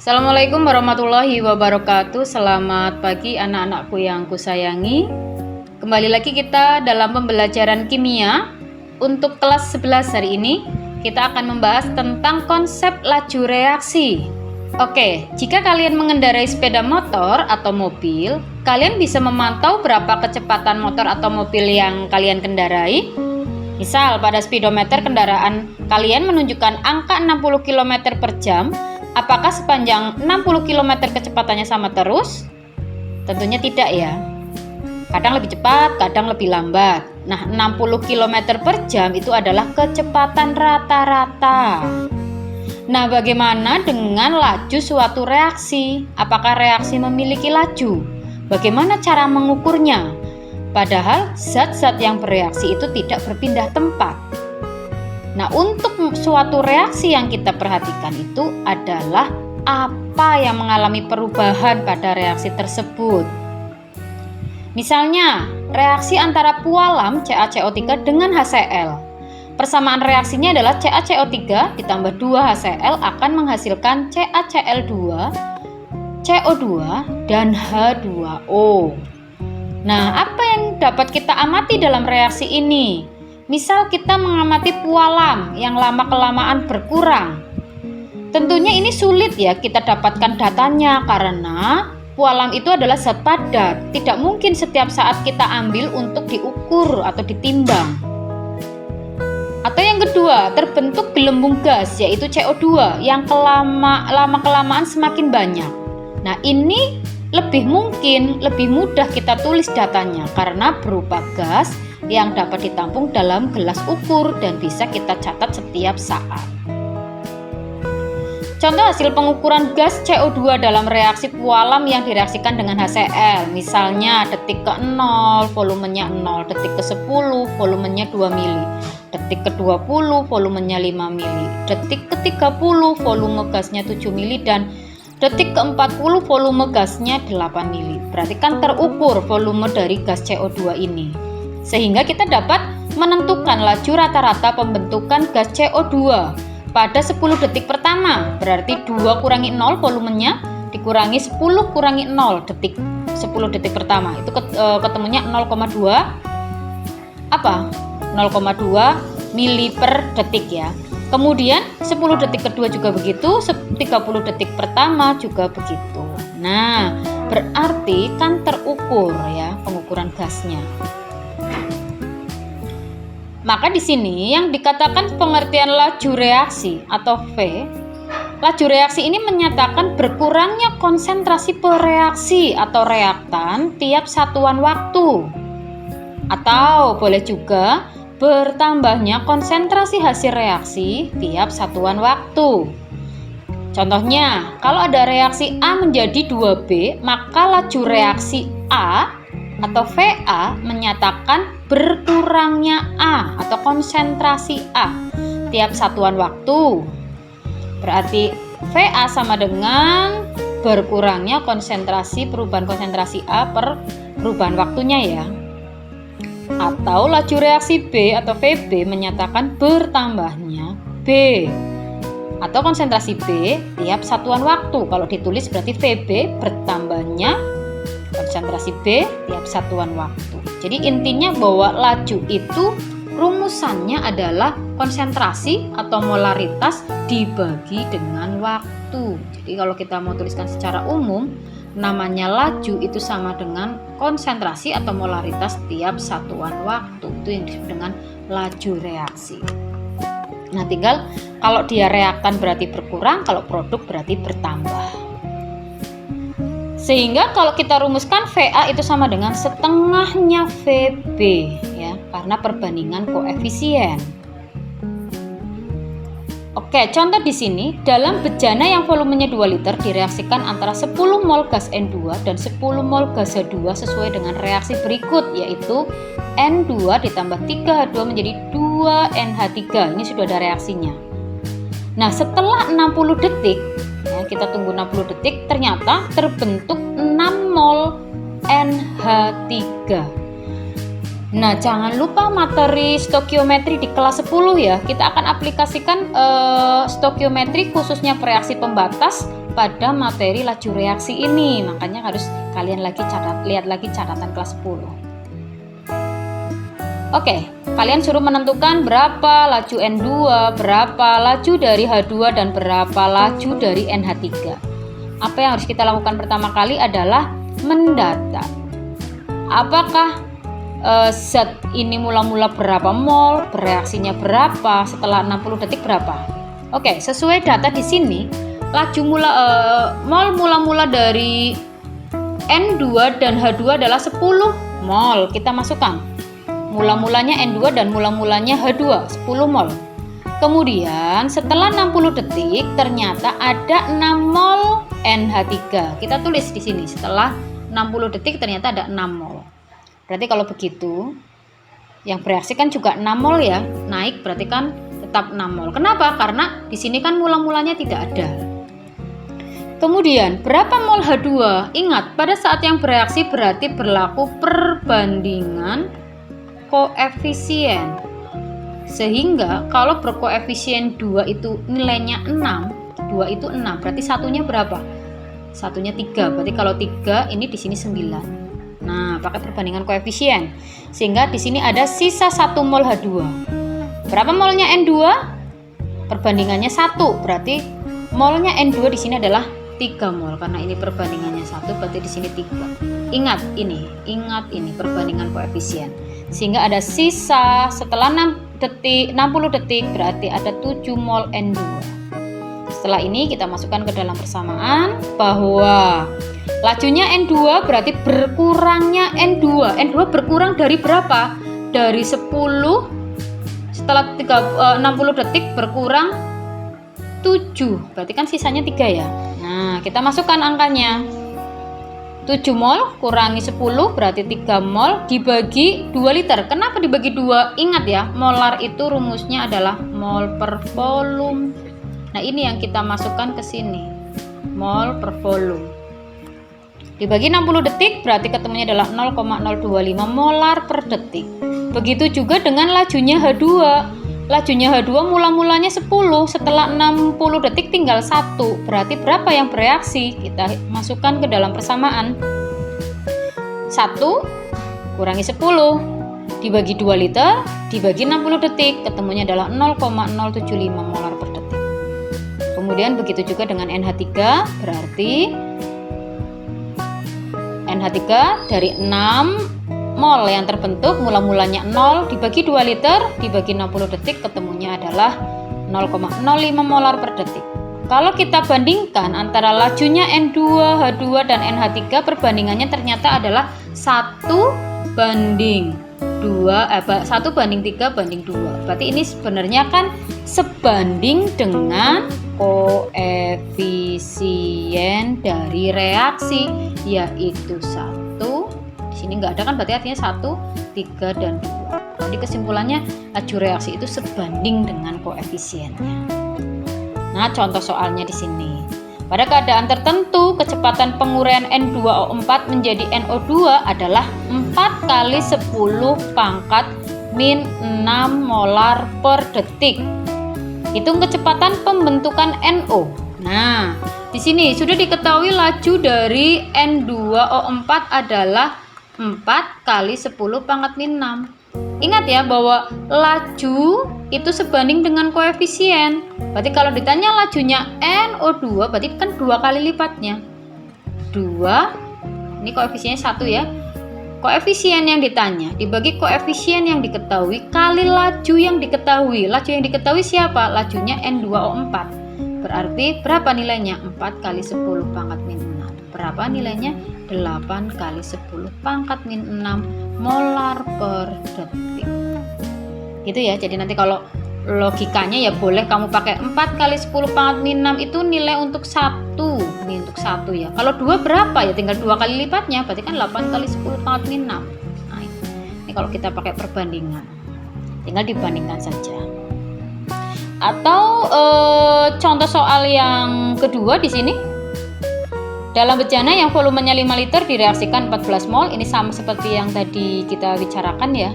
Assalamualaikum warahmatullahi wabarakatuh. Selamat pagi anak-anakku yang kusayangi. Kembali lagi kita dalam pembelajaran kimia. Untuk kelas 11 hari ini kita akan membahas tentang konsep laju reaksi. Oke, jika kalian mengendarai sepeda motor atau mobil, kalian bisa memantau berapa kecepatan motor atau mobil yang kalian kendarai. Misal pada speedometer kendaraan kalian menunjukkan angka 60 km per jam. Apakah sepanjang 60 km kecepatannya sama terus? Tentunya tidak ya. Kadang lebih cepat, kadang lebih lambat. Nah, 60 km per jam itu adalah kecepatan rata-rata. Nah, bagaimana dengan laju suatu reaksi? Apakah reaksi memiliki laju? Bagaimana cara mengukurnya? Padahal zat-zat yang bereaksi itu tidak berpindah tempat. Nah, untuk suatu reaksi yang kita perhatikan itu adalah apa yang mengalami perubahan pada reaksi tersebut. Misalnya, reaksi antara pualam CaCO3 dengan HCl. Persamaan reaksinya adalah CaCO3 ditambah 2HCl akan menghasilkan CaCl2, CO2, dan H2O. Nah, apa yang dapat kita amati dalam reaksi ini? Misal kita mengamati pualam yang lama-kelamaan berkurang. Tentunya ini sulit ya kita dapatkan datanya karena pualam itu adalah zat padat. Tidak mungkin setiap saat kita ambil untuk diukur atau ditimbang. Atau yang kedua, terbentuk gelembung gas yaitu CO2 yang lama-kelamaan semakin banyak. Nah, ini lebih mudah kita tulis datanya karena berupa gas yang dapat ditampung dalam gelas ukur dan bisa kita catat setiap saat. Contoh hasil pengukuran gas CO2 dalam reaksi pualam yang direaksikan dengan HCl. Misalnya detik ke-0 volumenya 0, detik ke-10 volumenya 2 mili, detik ke-20 volumenya 5 mili, detik ke-30 volume gasnya 7 mili, dan detik ke-40 volume gasnya 8 mili. Berarti kan terukur volume dari gas CO2 ini. Sehingga kita dapat menentukan laju rata-rata pembentukan gas CO2 pada 10 detik pertama. Berarti 2 kurangi 0 volumenya dikurangi 10 kurangi 0 detik. 10 detik pertama itu ketemunya 0,2 mili per detik ya. Kemudian 10 detik kedua juga begitu, 30 detik pertama juga begitu. Nah, berarti kan terukur ya pengukuran gasnya. Maka di sini yang dikatakan pengertian laju reaksi atau V, laju reaksi ini menyatakan berkurangnya konsentrasi pereaksi atau reaktan tiap satuan waktu. Atau boleh juga bertambahnya konsentrasi hasil reaksi tiap satuan waktu. Contohnya, kalau ada reaksi A menjadi 2B, maka laju reaksi A atau VA menyatakan berkurangnya A atau konsentrasi A tiap satuan waktu. Berarti VA sama dengan berkurangnya perubahan konsentrasi A per perubahan waktunya ya. Atau laju reaksi B atau VB menyatakan bertambahnya B atau konsentrasi B tiap satuan waktu. Kalau ditulis berarti VB bertambahnya konsentrasi B tiap satuan waktu. Jadi intinya bahwa laju itu rumusannya adalah konsentrasi atau molaritas dibagi dengan waktu. Jadi kalau kita mau tuliskan secara umum, namanya laju itu sama dengan konsentrasi atau molaritas tiap satuan waktu. Itu yang disebut dengan laju reaksi. Nah, tinggal kalau dia reaktan berarti berkurang, kalau produk berarti bertambah. Sehingga kalau kita rumuskan VA itu sama dengan setengahnya VB ya, karena perbandingan koefisien. Oke, contoh di sini dalam bejana yang volumenya 2 liter direaksikan antara 10 mol gas N2 dan 10 mol gas H2 sesuai dengan reaksi berikut, yaitu N2 ditambah 3H2 menjadi 2NH3. Ini sudah ada reaksinya. Nah, setelah 60 detik ya, kita tunggu 60 detik, ternyata terbentuk 6 mol NH3. Nah, jangan lupa materi stokiometri di kelas 10 ya. Kita akan aplikasikan stokiometri khususnya reaksi pembatas pada materi laju reaksi ini. Makanya harus kalian lihat lagi catatan kelas 10. Oke, kalian suruh menentukan berapa laju N2, berapa laju dari H2, dan berapa laju dari NH3. Apa yang harus kita lakukan pertama kali adalah mendata. Apakah zat ini mula-mula berapa mol, bereaksinya berapa, setelah 60 detik berapa. Oke, sesuai data di sini, laju mol mula-mula dari N2 dan H2 adalah 10 mol. Kita masukkan mula-mulanya N2 dan mula-mulanya H2, 10 mol. Kemudian setelah 60 detik ternyata ada 6 mol NH3. Kita tulis di sini, setelah 60 detik ternyata ada 6 mol. Berarti kalau begitu, yang bereaksi kan juga 6 mol ya, naik berarti kan tetap 6 mol. Kenapa? Karena di sini kan mula-mulanya tidak ada. Kemudian, berapa mol H2? Ingat, pada saat yang bereaksi berarti berlaku perbandingan koefisien. Sehingga kalau berkoefisien 2 itu nilainya 6, 2 itu 6, berarti satunya berapa? Satunya 3, berarti kalau 3 ini di sini 9. Nah, pakai perbandingan koefisien. Sehingga di sini ada sisa 1 mol H2. Berapa molnya N2? Perbandingannya 1, berarti molnya N2 di sini adalah 3 mol. Karena ini perbandingannya 1, berarti di sini 3. Ingat ini perbandingan koefisien. Sehingga ada sisa setelah 60 detik berarti ada 7 mol N2. Setelah ini kita masukkan ke dalam persamaan bahwa lajunya N2 berarti berkurangnya N2. N2 berkurang dari berapa? Dari 10, setelah 60 detik berkurang 7. Berarti kan sisanya 3 ya. Nah, kita masukkan angkanya. 7 mol kurangi 10 berarti 3 mol dibagi 2 liter. Kenapa dibagi 2? Ingat ya, molar itu rumusnya adalah mol per volume. Nah, ini yang kita masukkan ke sini. Mol per volume. Dibagi 60 detik berarti ketemunya adalah 0,025 molar per detik. Begitu juga dengan lajunya H2. Lajunya H2 mula-mulanya 10, setelah 60 detik tinggal 1. Berarti berapa yang bereaksi? Kita masukkan ke dalam persamaan. 1 kurangi 10 dibagi 2 liter dibagi 60 detik, ketemunya adalah 0,075 molar per detik. Kemudian begitu juga dengan NH3, berarti NH3 dari 6 mol yang terbentuk mula-mulanya 0 dibagi 2 liter dibagi 60 detik, ketemunya adalah 0,05 molar per detik. Kalau kita bandingkan antara lajunya N2, H2 dan NH3, perbandingannya ternyata adalah 1 banding 3 banding 2. Berarti ini sebenarnya kan sebanding dengan koefisien dari reaksi, yaitu 1. Di sini nggak ada kan, berarti artinya 1, 3, dan 2. Jadi kesimpulannya laju reaksi itu sebanding dengan koefisiennya. Nah, contoh soalnya di sini. Pada keadaan tertentu, kecepatan penguraian N2O4 menjadi NO2 adalah 4 kali 10 pangkat min 6 molar per detik. Hitung kecepatan pembentukan NO. Nah, di sini sudah diketahui laju dari N2O4 adalah 4 kali 10 pangkat min 6. Ingat ya bahwa laju itu sebanding dengan koefisien. Berarti kalau ditanya lajunya NO2 berarti kan 2 kali lipatnya. 2, ini koefisiennya 1 ya. Koefisien yang ditanya dibagi koefisien yang diketahui kali laju yang diketahui. Laju yang diketahui siapa? Lajunya N2O4. Berarti berapa nilainya? 4 kali 10 pangkat min 6. Berapa nilainya? 8 kali 10 pangkat min 6 molar per detik. Gitu ya. Jadi nanti kalau logikanya ya boleh kamu pakai 4 kali 10 pangkat min 6 itu nilai untuk 1. Ini untuk 1 ya. Kalau 2 berapa? Ya tinggal 2 kali lipatnya. Berarti kan 8 kali 10 pangkat min 6. Nah, ini kalau kita pakai perbandingan. Tinggal dibandingkan saja. Atau contoh soal yang kedua di sini. Dalam bejana yang volumenya 5 liter direaksikan 14 mol. Ini sama seperti yang tadi kita bicarakan ya.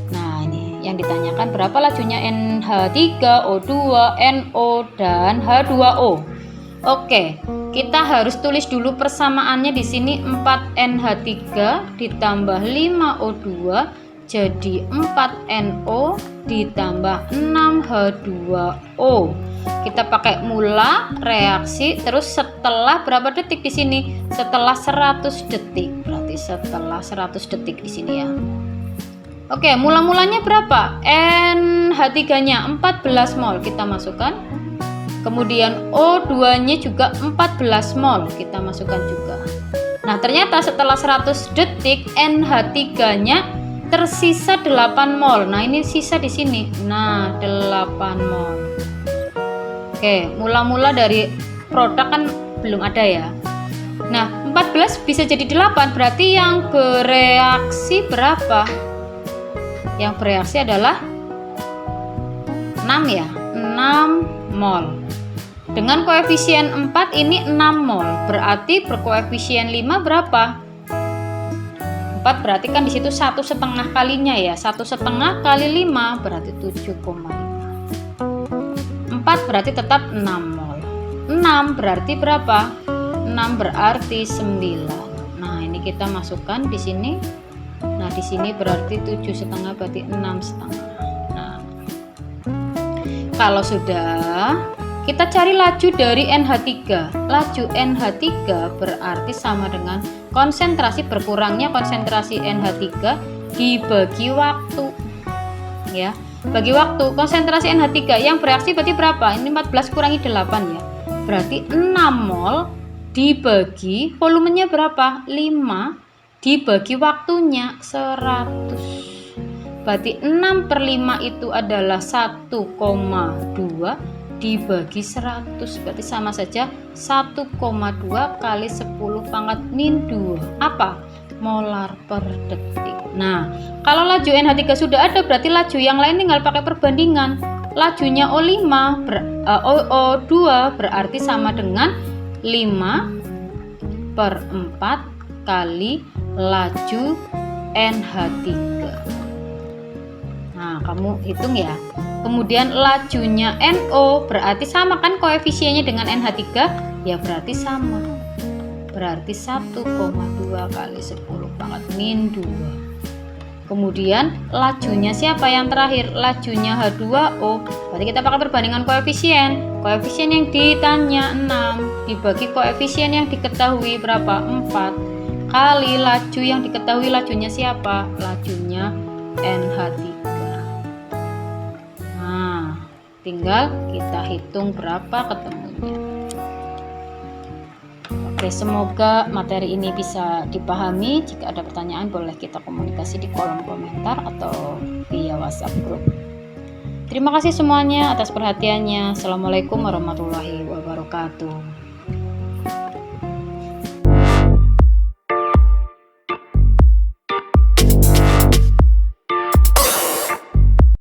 Nah, ini yang ditanyakan berapa lajunya NH3, O2, NO, dan H2O. Oke, kita harus tulis dulu persamaannya di sini. 4NH3 ditambah 5O2 jadi 4NO ditambah 6H2O. Kita pakai mula reaksi, terus setelah berapa detik di sini? Setelah 100 detik. Berarti setelah 100 detik di sini ya. Oke, mula-mulanya berapa? NH3-nya 14 mol kita masukkan. Kemudian O2-nya juga 14 mol kita masukkan juga. Nah, ternyata setelah 100 detik NH3-nya tersisa 8 mol. Nah, ini sisa di sini. Nah, 8 mol. Oke, mula-mula dari produk kan belum ada ya. Nah, 14 bisa jadi 8, berarti yang bereaksi berapa? Yang bereaksi adalah 6 ya, 6 mol. Dengan koefisien 4 ini 6 mol, berarti berkoefisien 5 berapa? 4 berarti kan di situ 1,5 kalinya ya, 1,5 kali 5 berarti 7,5. 4 berarti tetap 6 mol. 6 berarti berapa? 6 berarti 9. Nah, ini kita masukkan di sini. Nah, di sini berarti 7,5 berarti 6,5. Nah, kalau sudah, kita cari laju dari NH3. Laju NH3 berarti sama dengan konsentrasi, berkurangnya konsentrasi NH3 dibagi waktu. Ya, bagi waktu. Konsentrasi NH3 yang bereaksi berarti berapa? Ini 14 kurangi 8 ya. Berarti 6 mol dibagi volumenya berapa? 5 dibagi waktunya 100. Berarti 6/5 itu adalah 1,2 dibagi 100. Berarti sama saja 1,2 kali 10 pangkat min 2. Apa? Molar per detik. Nah, kalau laju NH3 sudah ada, berarti laju yang lain tinggal pakai perbandingan. Lajunya O2 berarti sama dengan 5/4 kali laju NH3. Nah, kamu hitung ya. Kemudian lajunya NO berarti sama kan koefisiennya dengan NH3, ya berarti sama. Berarti 1,2 kali 10 pangkat min 2. Kemudian lajunya siapa yang terakhir? Lajunya H2O. Berarti kita pakai perbandingan koefisien. Koefisien yang ditanya 6 dibagi koefisien yang diketahui berapa? 4 kali laju yang diketahui. Lajunya siapa? Lajunya NH3. Nah, tinggal kita hitung berapa ketemunya. Oke, semoga materi ini bisa dipahami. Jika ada pertanyaan boleh kita komunikasi di kolom komentar atau via WhatsApp group. Terima kasih semuanya atas perhatiannya. Assalamualaikum warahmatullahi wabarakatuh.